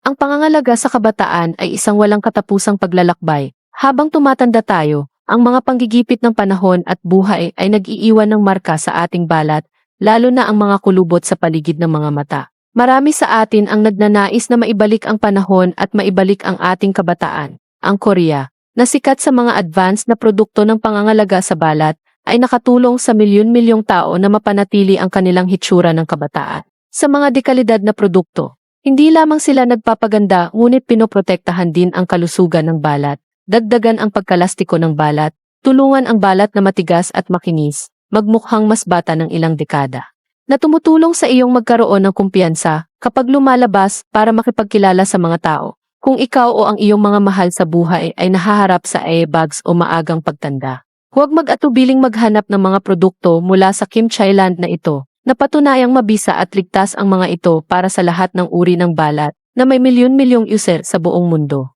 Ang pangangalaga sa kabataan ay isang walang katapusang paglalakbay. Habang tumatanda tayo, ang mga panggigipit ng panahon at buhay ay nag-iiwan ng marka sa ating balat, lalo na ang mga kulubot sa paligid ng mga mata. Marami sa atin ang nagnanais na maibalik ang panahon at maibalik ang ating kabataan. Ang Korea, na sikat sa mga advanced na produkto ng pangangalaga sa balat, ay nakatulong sa milyon-milyong tao na mapanatili ang kanilang hitsura ng kabataan. Sa mga dekalidad na produkto, hindi lamang sila nagpapaganda ngunit pinoprotektahan din ang kalusugan ng balat, dagdagan ang pagkalastiko ng balat, tulungan ang balat na matigas at makinis, magmukhang mas bata ng ilang dekada. Na tumutulong sa iyong magkaroon ng kumpiyansa kapag lumalabas para makipagkilala sa mga tao. Kung ikaw o ang iyong mga mahal sa buhay ay nahaharap sa airbags o maagang pagtanda, huwag mag-atubiling maghanap ng mga produkto mula sa Kim Thailand na ito, na patunayang mabisa at ligtas ang mga ito para sa lahat ng uri ng balat na may milyon-milyong user sa buong mundo.